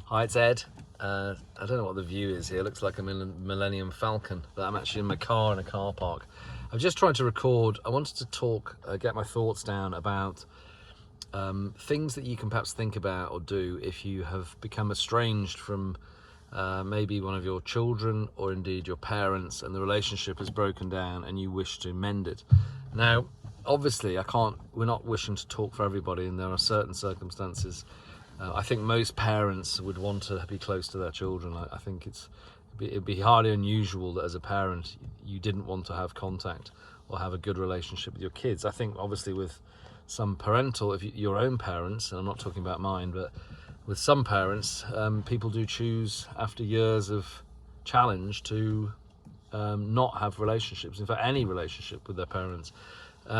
Hi, it's Ed. I don't know what the view is here. It looks like I'm in a Millennium Falcon, but I'm actually in my car in a car park. I'm just trying to record. I wanted to talk, get my thoughts down about things that you can perhaps think about or do if you have become estranged from maybe one of your children or indeed your parents, and the relationship has broken down and you wish to mend it. Now, obviously, we're not wishing to talk for everybody, and there are certain circumstances. I think most parents would want to be close to their children. I think it'd be highly unusual that as a parent you didn't want to have contact or have a good relationship with your kids. I think obviously with some parental, if your own parents, and I'm not talking about mine, but with some parents, people do choose after years of challenge to not have relationships, in fact any relationship with their parents,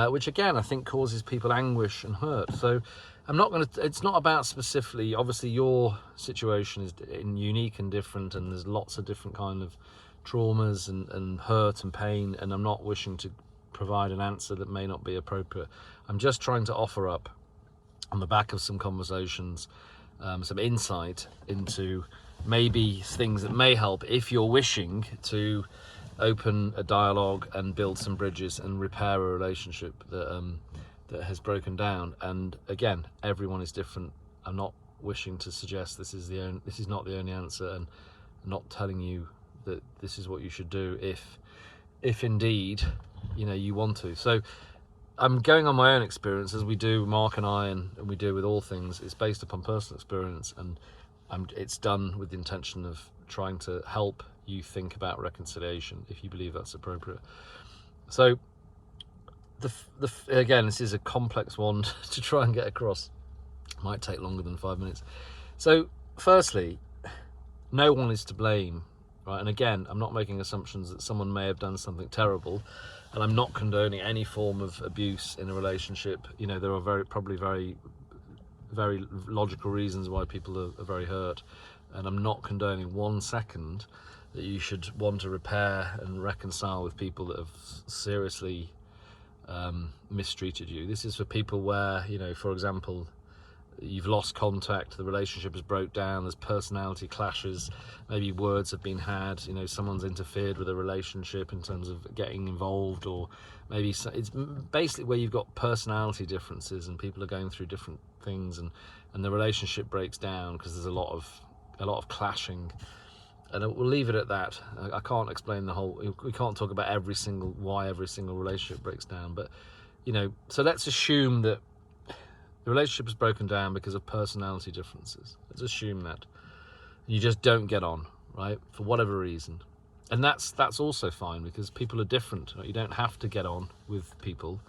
which again I think causes people anguish and hurt. So it's not about specifically, obviously your situation is unique and different, and there's lots of different kind of traumas and hurt and pain, and I'm not wishing to provide an answer that may not be appropriate. I'm just trying to offer up, on the back of some conversations, some insight into maybe things that may help if you're wishing to open a dialogue and build some bridges and repair a relationship that has broken down. And again, everyone is different. I'm not wishing to suggest this is not the only answer, and I'm not telling you that this is what you should do if indeed you want to. So I'm going on my own experience, as we do, Mark and I, and we do with all things. It's based upon personal experience, and it's done with the intention of trying to help you think about reconciliation if you believe that's appropriate. So again, this is a complex one to try and get across. Might take longer than 5 minutes. So firstly, no one is to blame, right? And again, I'm not making assumptions that someone may have done something terrible, and I'm not condoning any form of abuse in a relationship. There are probably very, very logical reasons why people are very hurt, and I'm not condoning 1 second that you should want to repair and reconcile with people that have seriously mistreated you. This is for people where, for example, you've lost contact, the relationship has broke down, there's personality clashes, maybe words have been had, someone's interfered with a relationship in terms of getting involved, or maybe it's basically where you've got personality differences and people are going through different things, and the relationship breaks down because there's a lot of clashing. And we'll leave it at that. I can't explain we can't talk about why every single relationship breaks down, but so let's assume that the relationship is broken down because of personality differences. Let's assume that you just don't get on, right, for whatever reason. And that's also fine, because people are different, right? You don't have to get on with people.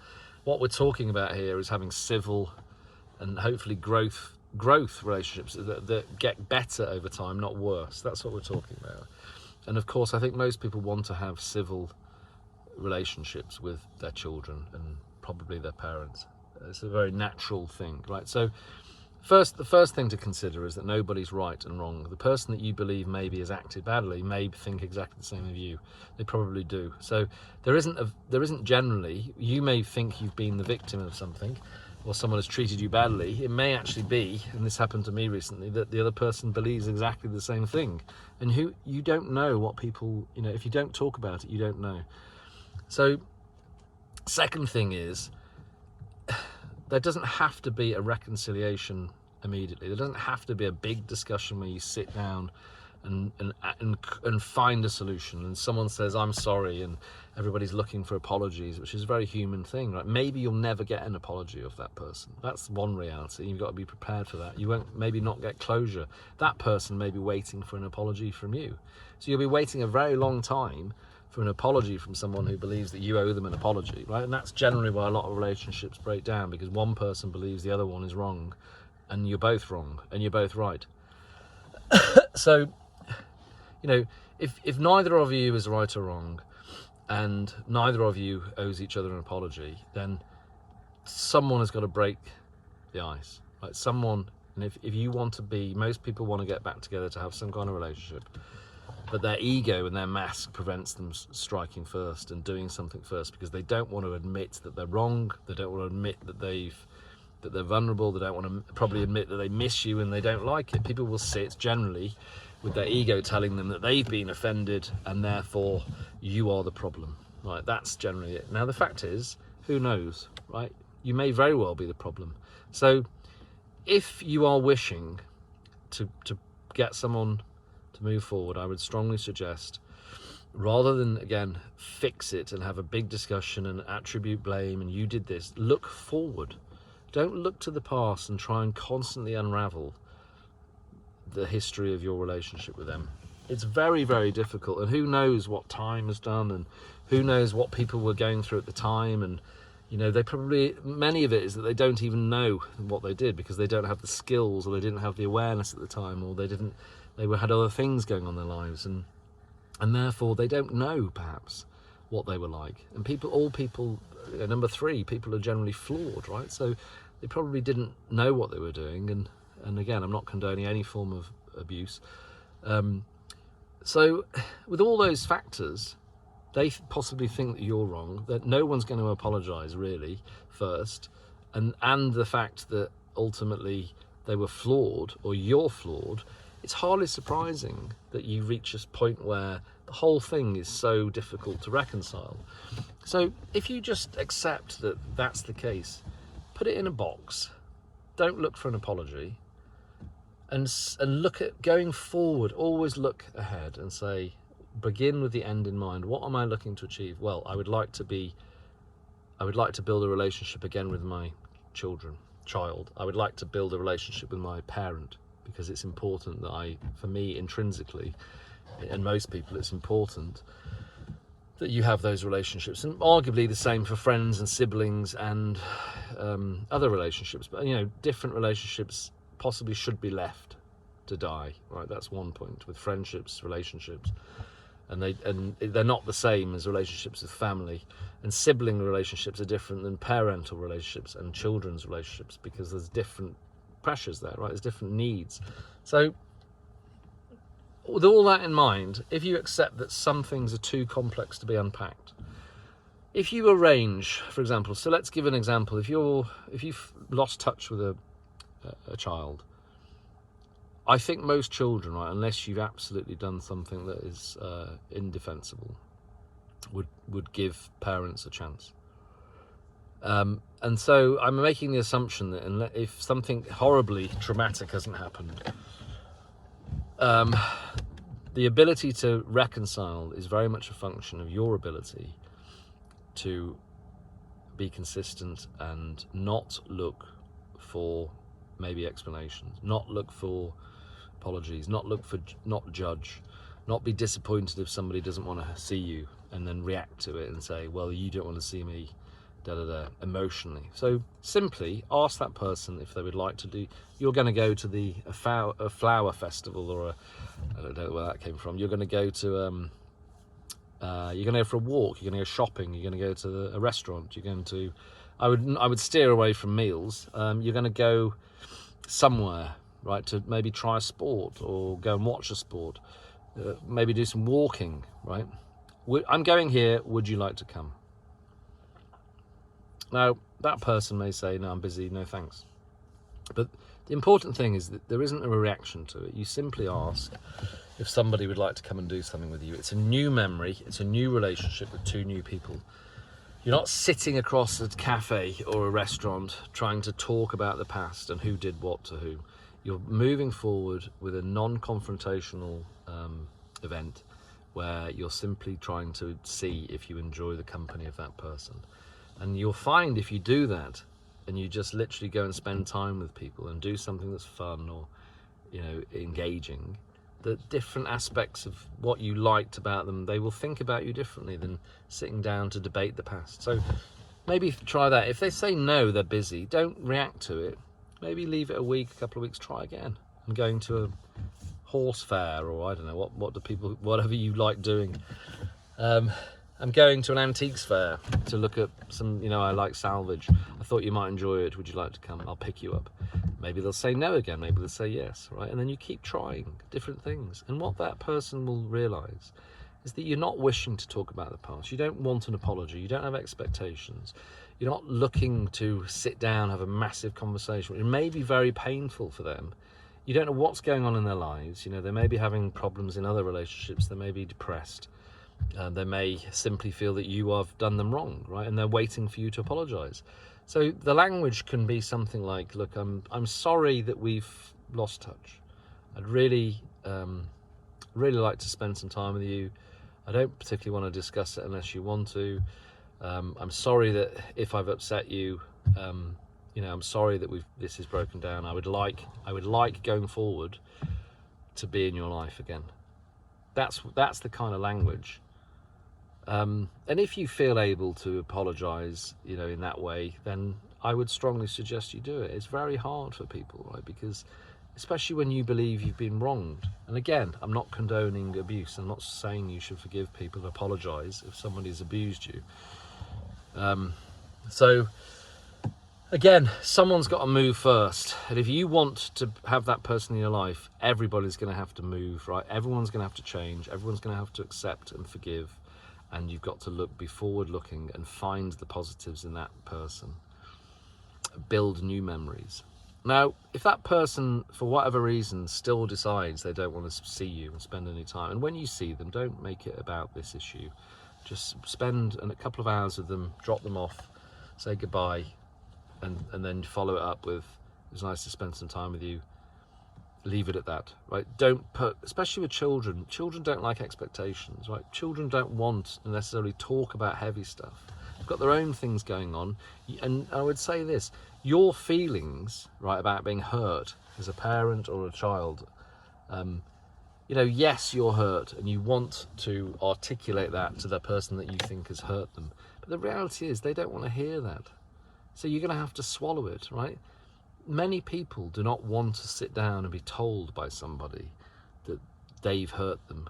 What we're talking about here is having civil and hopefully growth relationships that get better over time, not worse. That's what we're talking about. And of course, I think most people want to have civil relationships with their children and probably their parents. It's a very natural thing, right? So the first thing to consider is that nobody's right and wrong. The person that you believe maybe has acted badly may think exactly the same of you. They probably do. So there isn't generally, you may think you've been the victim of something, or someone has treated you badly. It may actually be, and this happened to me recently, that the other person believes exactly the same thing. And you don't know what people, if you don't talk about it, you don't know. So second thing is, there doesn't have to be a reconciliation immediately. There doesn't have to be a big discussion where you sit down and find a solution, and someone says I'm sorry, and everybody's looking for apologies, which is a very human thing, right? Maybe you'll never get an apology of that person. That's one reality. You've got to be prepared for that. You won't maybe not get closure. That person may be waiting for an apology from you, so you'll be waiting a very long time for an apology from someone who believes that you owe them an apology, right? And that's generally why a lot of relationships break down, because one person believes the other one is wrong, and you're both wrong and you're both right. So if neither of you is right or wrong, and neither of you owes each other an apology, then someone has got to break the ice, right? Someone, and if you want to be, most people want to get back together to have some kind of relationship, but their ego and their mask prevents them striking first and doing something first, because they don't want to admit that they're wrong. They don't want to admit that that they're vulnerable, they don't want to probably admit that they miss you and they don't like it. People will sit generally with their ego telling them that they've been offended and therefore you are the problem, right? That's generally it. Now the fact is, who knows, right? You may very well be the problem. So if you are wishing to get someone to move forward, I would strongly suggest, rather than, again, fix it and have a big discussion and attribute blame and you did this, look forward. Don't look to the past and try and constantly unravel the history of your relationship with them. It's very, very difficult, and who knows what time has done, and who knows what people were going through at the time, and they probably, many of it is that they don't even know what they did because they don't have the skills, or they didn't have the awareness at the time, or they had other things going on in their lives, and therefore they don't know perhaps what they were like. And all people, number three, people are generally flawed, right? So they probably didn't know what they were doing, and again, I'm not condoning any form of abuse. So with all those factors, they possibly think that you're wrong, that no one's going to apologize really first, and the fact that ultimately they were flawed or you're flawed. It's hardly surprising that you reach a point where the whole thing is so difficult to reconcile. So if you just accept that that's the case, put it in a box, don't look for an apology, and look at going forward. Always look ahead and say, begin with the end in mind. What am I looking to achieve? Well, I would like to build a relationship again with my child. I would like to build a relationship with my parent, because it's important that for me intrinsically, and most people, it's important that you have those relationships, and arguably the same for friends and siblings and other relationships. But different relationships possibly should be left to die, right? That's one point with friendships, relationships, and they're not the same as relationships with family, and sibling relationships are different than parental relationships and children's relationships, because there's different pressures there, right? There's different needs. So with all that in mind, if you accept that some things are too complex to be unpacked, if you arrange, for example, so let's give an example. If you've lost touch with a child, I think most children, right, unless you've absolutely done something that is indefensible, would give parents a chance. And so I'm making the assumption that if something horribly traumatic hasn't happened, the ability to reconcile is very much a function of your ability to be consistent and not look for maybe explanations, not look for apologies, not judge, not be disappointed if somebody doesn't want to see you and then react to it and say, well, you don't want to see me, emotionally. So simply ask that person if they would like to do. You're going to go to a flower festival, or I don't know where that came from. You're going to go to you're going to go for a walk. You're going to go shopping. You're going to go to a restaurant. You're going to. I would steer away from meals. You're going to go somewhere, right, to maybe try a sport or go and watch a sport. Maybe do some walking, right? I'm going here. Would you like to come? Now, that person may say, no, I'm busy, no thanks. But the important thing is that there isn't a reaction to it. You simply ask if somebody would like to come and do something with you. It's a new memory. It's a new relationship with two new people. You're not sitting across a cafe or a restaurant trying to talk about the past and who did what to who. You're moving forward with a non-confrontational event where you're simply trying to see if you enjoy the company of that person. And you'll find if you do that, and you just literally go and spend time with people and do something that's fun or, engaging, that different aspects of what you liked about them, they will think about you differently than sitting down to debate the past. So maybe try that. If they say no, they're busy, don't react to it. Maybe leave it a week, a couple of weeks, try again. I'm going to a horse fair, or I don't know, whatever you like doing. I'm going to an antiques fair to look at some, I like salvage. I thought you might enjoy it. Would you like to come? I'll pick you up. Maybe they'll say no again. Maybe they'll say yes, right? And then you keep trying different things. And what that person will realise is that you're not wishing to talk about the past. You don't want an apology. You don't have expectations. You're not looking to sit down, have a massive conversation. It may be very painful for them. You don't know what's going on in their lives. They may be having problems in other relationships. They may be depressed. They may simply feel that you have done them wrong, right? And they're waiting for you to apologize. So the language can be something like, look, I'm sorry that we've lost touch. I'd really like to spend some time with you. I don't particularly want to discuss it unless you want to. I'm sorry that if I've upset you. I'm sorry that this is broken down. I would like going forward to be in your life again. That's the kind of language. And if you feel able to apologize, in that way, then I would strongly suggest you do it. It's very hard for people, right? Because especially when you believe you've been wronged. And again, I'm not condoning abuse. I'm not saying you should forgive people and apologize if somebody's abused you. So again, someone's got to move first. And if you want to have that person in your life, everybody's going to have to move, right? Everyone's going to have to change. Everyone's going to have to accept and forgive. And you've got to be forward looking and find the positives in that person. Build new memories. Now, if that person, for whatever reason, still decides they don't want to see you and spend any time, and when you see them, don't make it about this issue. Just spend a couple of hours with them, drop them off, say goodbye, and then follow it up with, it was nice to spend some time with you. Leave it at that, right? Don't put, especially with children don't like expectations, right? Children don't want to necessarily talk about heavy stuff. They've got their own things going on. And I would say this, your feelings, right, about being hurt as a parent or a child, yes, you're hurt and you want to articulate that to the person that you think has hurt them. But the reality is they don't want to hear that. So you're going to have to swallow it, right? Many people do not want to sit down and be told by somebody that they've hurt them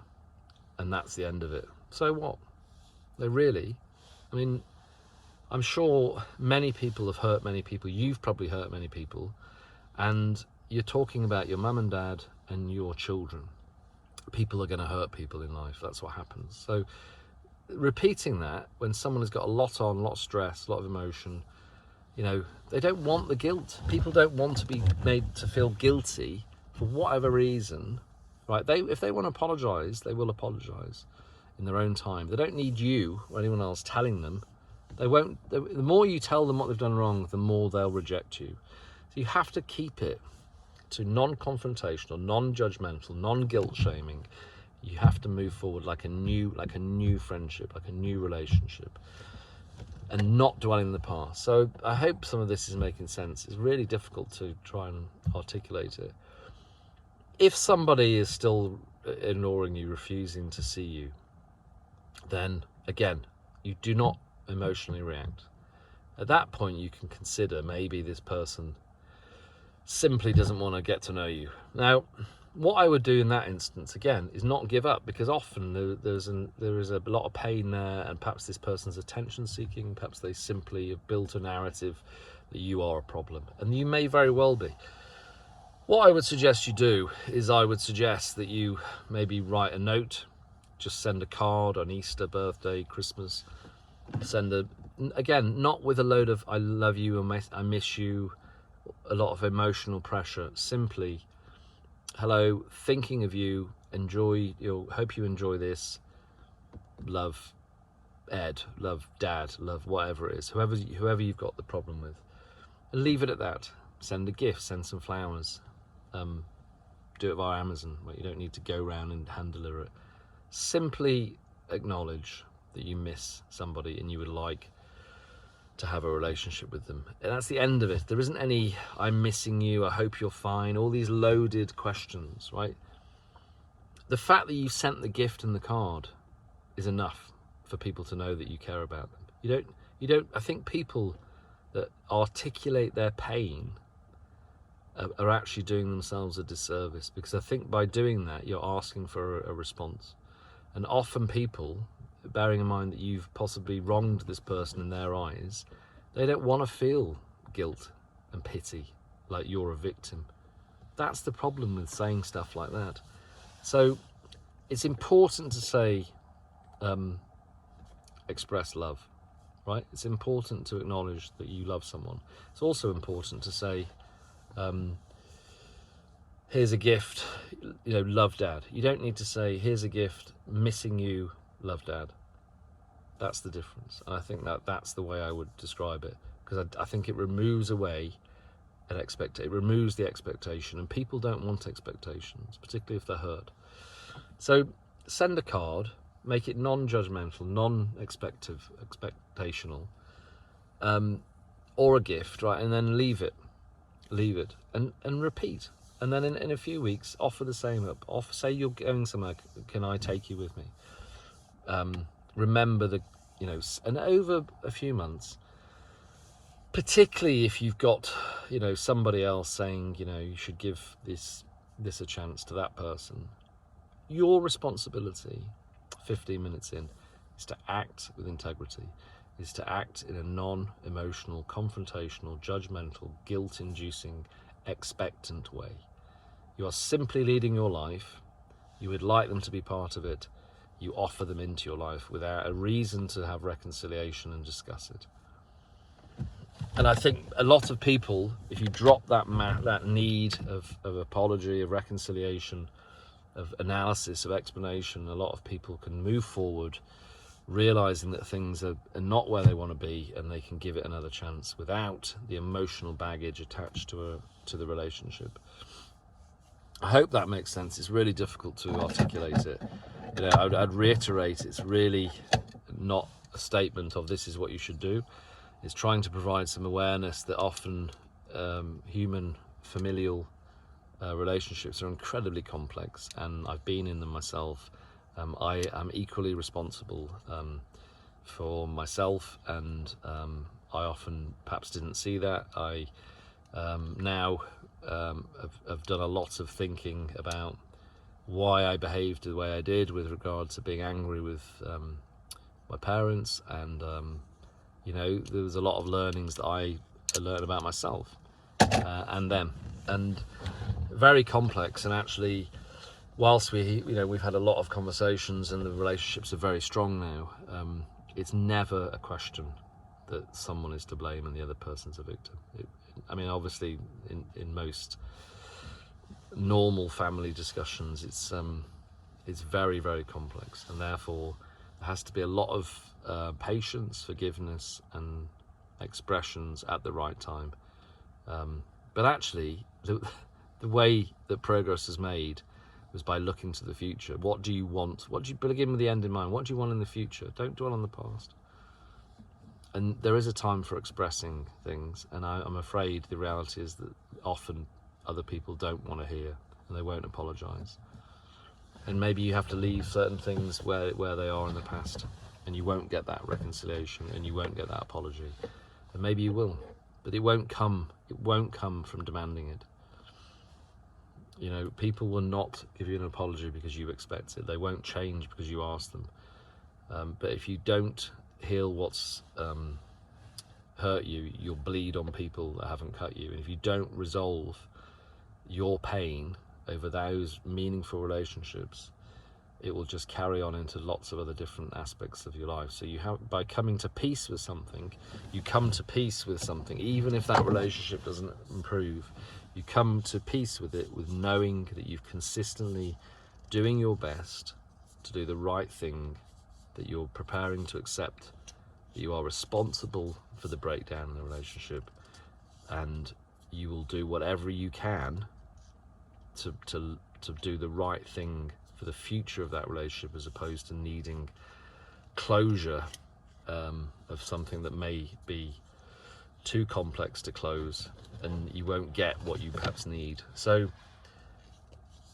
and that's the end of it. So what? I'm sure many people have hurt many people. You've probably hurt many people. And you're talking about your mum and dad and your children. People are going to hurt people in life. That's what happens. So repeating that when someone has got a lot on, a lot of stress, a lot of emotion, they don't want the guilt. People don't want to be made to feel guilty for whatever reason, right? If they want to apologize, they will apologize in their own time. They don't need you or anyone else telling them. The more you tell them what they've done wrong, the more they'll reject you. So you have to keep it to non-confrontational, non-judgmental, non-guilt shaming. You have to move forward like a new friendship, like a new relationship, and not dwelling in the past. So I hope some of this is making sense. It's really difficult to try and articulate it. If somebody is still ignoring you, refusing to see you, then again, you do not emotionally react. At that point, you can consider maybe this person simply doesn't want to get to know you. Now, what I would do in that instance, again, is not give up, because often there is a lot of pain there, and perhaps this person's attention seeking, perhaps they simply have built a narrative that you are a problem, and you may very well be. What I would suggest you do is I would suggest that you maybe write a note, just send a card on Easter, birthday, Christmas, again, not with a load of I love you, I miss you, a lot of emotional pressure, simply, hello, thinking of you, hope you enjoy this, love Ed, love Dad, love whatever it is, whoever you've got the problem with. And leave it at that. Send a gift, send some flowers, do it via Amazon, where you don't need to go around and hand deliver it. Simply acknowledge that you miss somebody and you would like to have a relationship with them. And that's the end of it. There isn't any, I'm missing you, I hope you're fine, all these loaded questions, right? The fact that you sent the gift and the card is enough for people to know that you care about them. I think people that articulate their pain are actually doing themselves a disservice, because I think by doing that, you're asking for a response. And often people, bearing in mind that you've possibly wronged this person in their eyes, they don't want to feel guilt and pity like you're a victim. That's the problem with saying stuff like that. So it's important to say, express love. right? It's important to acknowledge that you love someone. It's also important to say, here's a gift, love Dad. You don't need to say, here's a gift, missing you, love Dad. That's the difference. And I think that's the way I would describe it, because I think it removes away it removes the expectation, and people don't want expectations, particularly if they're hurt. So send a card, make it non-judgmental, expectational, or a gift, right? And then leave it, and repeat. And then in a few weeks, offer the same up. Say you're going somewhere, can I take you with me? Remember and over a few months, particularly if you've got, somebody else saying, you should give this a chance to that person, your responsibility, 15 minutes in, is to act with integrity, is to act in a non-emotional, confrontational, judgmental, guilt-inducing, expectant way. You are simply leading your life. You would like them to be part of it. You offer them into your life without a reason to have reconciliation and discuss it. And I think a lot of people, if you drop that need of apology, of reconciliation, of analysis, of explanation, a lot of people can move forward, realizing that things are not where they want to be, and they can give it another chance without the emotional baggage attached to the relationship. I hope that makes sense. It's really difficult to articulate it. I'd reiterate, it's really not a statement of this is what you should do. It's trying to provide some awareness that often human familial relationships are incredibly complex, and I've been in them myself. I am equally responsible for myself, and I often perhaps didn't see that. I now have done a lot of thinking about why I behaved the way I did with regard to being angry with my parents, and there was a lot of learnings that I learned about myself and them, and very complex. And actually, whilst we've had a lot of conversations and the relationships are very strong now, it's never a question that someone is to blame and the other person's a victim. Obviously in most normal family discussions, it's very, very complex, and therefore there has to be a lot of patience, forgiveness, and expressions at the right time. But actually, the way that progress is made was by looking to the future. What do you want? Begin with the end in mind. What do you want in the future? Don't dwell on the past. And there is a time for expressing things, and I'm afraid the reality is that often other people don't want to hear, and they won't apologise. And maybe you have to leave certain things where they are in the past, and you won't get that reconciliation, and you won't get that apology. And maybe you will, but it won't come from demanding it. People will not give you an apology because you expect it. They won't change because you ask them. But if you don't heal what's hurt you, you'll bleed on people that haven't cut you. And if you don't resolve your pain over those meaningful relationships, it will just carry on into lots of other different aspects of your life. So by coming to peace with something, you come to peace with something, even if that relationship doesn't improve. You come to peace with it, with knowing that you've consistently doing your best to do the right thing, that you're preparing to accept that you are responsible for the breakdown in the relationship, and you will do whatever you can to do the right thing for the future of that relationship, as opposed to needing closure of something that may be too complex to close, and you won't get what you perhaps need. So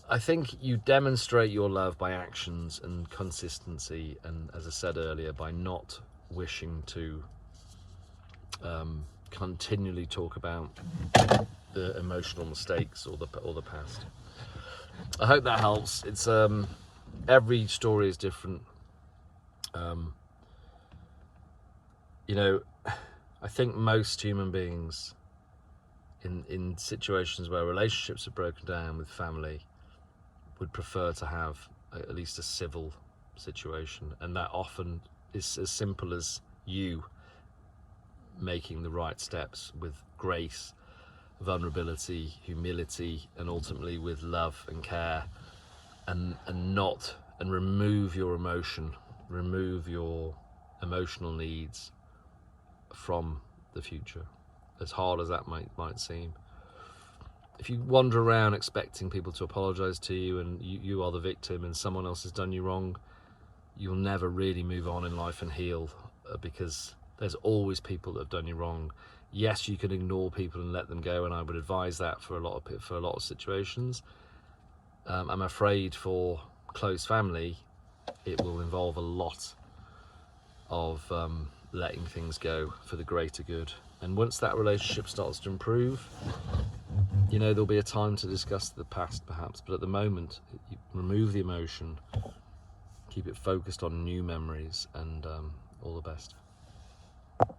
I think you demonstrate your love by actions and consistency, and as I said earlier, by not wishing to continually talk about the emotional mistakes or the past. I hope that helps. It's every story is different. I think most human beings in situations where relationships are broken down with family would prefer to have at least a civil situation, and that often is as simple as you making the right steps with grace, vulnerability, humility, and ultimately with love and care, and remove your emotional needs from the future, as hard as that might seem. If you wander around expecting people to apologize to you, and you are the victim and someone else has done you wrong, you'll never really move on in life and heal, because there's always people that have done you wrong. Yes, you can ignore people and let them go, and I would advise that for a lot of situations. I'm afraid for close family, it will involve a lot of letting things go for the greater good. And once that relationship starts to improve, there'll be a time to discuss the past perhaps, but at the moment, you remove the emotion, keep it focused on new memories, and all the best.